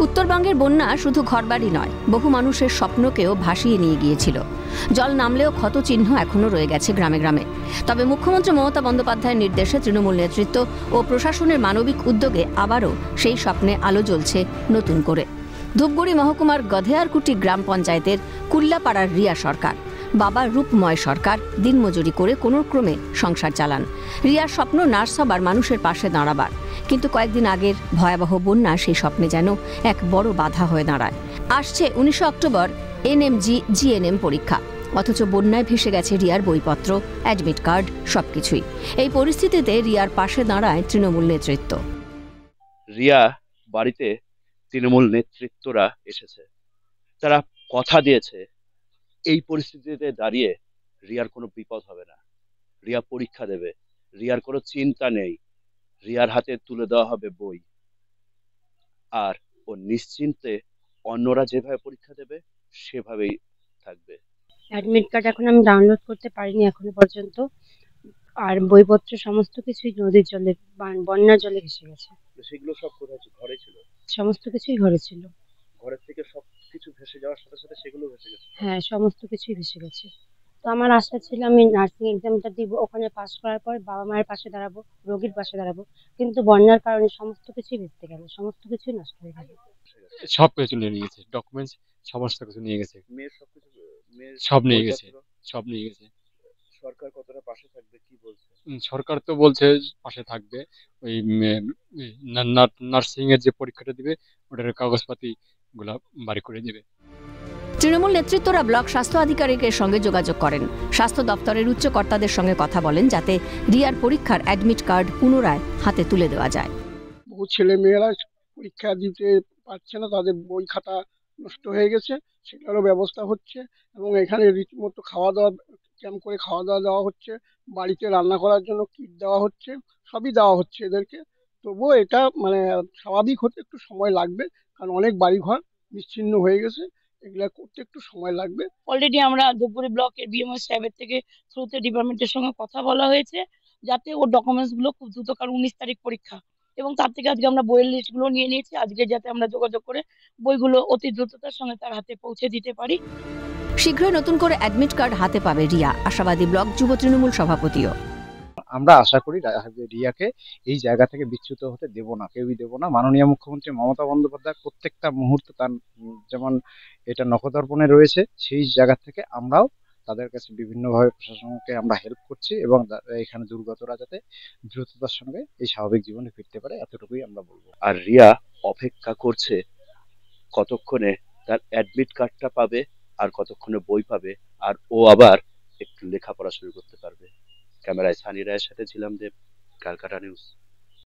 উত্তরবঙ্গের বন্যা শুধু ঘরবাড়ি নয়, বহু মানুষের স্বপ্নকেও ভাসিয়ে নিয়ে গিয়েছিল। জল নামলেও ক্ষতচিহ্ন এখনো রয়ে গেছে গ্রামে গ্রামে। তবে মুখ্যমন্ত্রী মমতা বন্দ্যোপাধ্যায়ের নির্দেশে তৃণমূল নেতৃত্ব ও প্রশাসনের মানবিক উদ্যোগে আবারও সেই স্বপ্নে আলো জ্বলছে নতুন করে। ধূপগুড়ি মহকুমার গধেয়ারকুটি গ্রাম পঞ্চায়েতের কুল্লাপাড়ার রিয়া সরকার, বাবা রূপময় সরকার দিনমজুরি করে কোনো ক্রমে সংসার চালান। রিয়ার স্বপ্ন নার্স হবার, মানুষের পাশে দাঁড়াবার। কিন্তু কয়েকদিন আগের ভয়াবহ বন্যা সেই স্বপ্নে যেন এক বড় বাধা হয়ে দাঁড়ায়। আসছে 19 অক্টোবর এনএমজি জিএনএম পরীক্ষা, অথচ বন্যায় ভেসে গেছে রিয়ার বইপত্র, অ্যাডমিট কার্ড, সবকিছুই। এই পরিস্থিতিতে রিয়ার পাশে দাঁড়ায় তৃণমূল নেতৃত্ব। রিয়া বাড়িতে তৃণমূল নেতৃত্বরা এসেছে, তারা কথা দিয়েছে এই পরিস্থিতিতে দাঁড়িয়ে রিয়ার কোনো বিপদ হবে না, রিয়া পরীক্ষা দেবে, রিয়ার কোনো চিন্তা নেই, রিয়ার হাতে তুলে দেওয়া হবে বই, আর ও নিশ্চিন্তে অন্যরা যেভাবে পরীক্ষা দেবে সেভাবেই থাকবে। অ্যাডমিট কার্ড এখন আমি ডাউনলোড করতে পারিনি এখনো পর্যন্ত, আর বইপত্র সমস্ত কিছুই নদীর জলে, বন্যার জলে ভেসে গেছে। সেগুলো সব কোথায় ছিল? ঘরে ছিল? সমস্ত কিছুই ঘরে ছিল। ঘরের থেকে সব কিছু ভেসে যাওয়ার সাথে সাথে সেগুলো ভেসে গেছে? হ্যাঁ, সমস্ত কিছুই ভেসে গেছে। তো আমার আশা ছিল আমি নার্সিং এক্সামটা দিব, ওখানে পাস করার পর বাবা মায়ের পাশে দাঁড়াবো, রোগীর পাশে দাঁড়াবো। কিন্তু বন্যার কারণে সমস্ত কিছুই ভেস্তে গেল, সমস্ত কিছুই নষ্ট হয়ে গেল। সব কিছু নিয়ে গেছে, ডকুমেন্টস সমস্ত কিছু নিয়ে গেছে, মেয়ের সবকিছু, মেয়ের সব নিয়ে গেছে, বইপত্র? সব নিয়ে গেছে। সরকার কতটা পাশে থাকবে কি বলছে? সরকার তো বলছে পাশে থাকবে, ওই নার্সিং এর যে পরীক্ষাটা দিবে ওটার কাগজপাতি গুলা বাড়ি করে দিবে। তৃণমূল নেতৃত্বরা ব্লক স্বাস্থ্য আধিকারিকের সঙ্গে যোগাযোগ করেন, স্বাস্থ্য দপ্তরের উচ্চ কর্তাদের সঙ্গে কথা বলেন, যাতে রিয়ার পরীক্ষার অ্যাডমিট কার্ড পুনরায় হাতে তুলে দেওয়া যায়। বহু ছেলে মেয়েরা পরীক্ষা দিতে পারছে না, তাদের বই খাতা নষ্ট হয়ে গেছে, সেটারও ব্যবস্থা হচ্ছে। এবং এখানে রীতিমতো খাওয়া দাওয়া ক্যাম্প করে খাওয়া দাওয়া দেওয়া হচ্ছে, বাড়িতে রান্না করার জন্য কিট দেওয়া হচ্ছে, সবই দেওয়া হচ্ছে এদেরকে। তবুও এটা মানে স্বাভাবিক হতে একটু সময় লাগবে, কারণ অনেক বাড়িঘর বিচ্ছিন্ন হয়ে গেছে, এগুলা করতে একটু সময় লাগবে। অলরেডি আমরা ধূপগুড়ি ব্লকের বিএমও সাহেবের থেকে থ্রুতে ডিপার্টমেন্টের সঙ্গে কথা বলা হয়েছে, যাতে ওর ডকুমেন্টস গুলো খুব দ্রুত, কারণ 19 তারিখ পরীক্ষা, এবং তার থেকে আজকে আমরা বইয়ের লিস্ট গুলো নিয়ে নিয়েছি, আজকে যাতে আমরা যোগাযোগ করে বইগুলো অতি দ্রুততার সঙ্গে তার হাতে পৌঁছে দিতে পারি। শীঘ্রই নতুন করে অ্যাডমিট কার্ড হাতে পাবে রিয়া, আশাবাদী ব্লক যুব তৃণমূল সভাপতিও। আমরা আশা করি রিয়াকে এই জায়গা থেকে বিচ্যুত হতে দেব না, কেউই দেব না। মাননীয় মুখ্যমন্ত্রী মমতা বন্দ্যোপাধ্যায় প্রত্যেকটা মুহূর্তে তার যেমন এটা নখদর্পণে রয়েছে, সেই জায়গা থেকে আমরাও তাদের কাছে বিভিন্নভাবে প্রশাসনকে আমরা হেল্প করছি, এবং এখানে দুর্গতরা যাতে দ্রুততার সঙ্গে এই স্বাভাবিক জীবনে ফিরতে পারে, এতটুকুই আমরা বলবো। আর রিয়া অপেক্ষা করছে কতক্ষণে তার অ্যাডমিট কার্ডটা পাবে আর কতক্ষণে বই পাবে, আর ও আবার একটু লেখাপড়া শুরু করতে পারবে। ক্যামেরায় সানি রায়ের সাথে ছিলাম দেব, ক্যালকাটা নিউজ।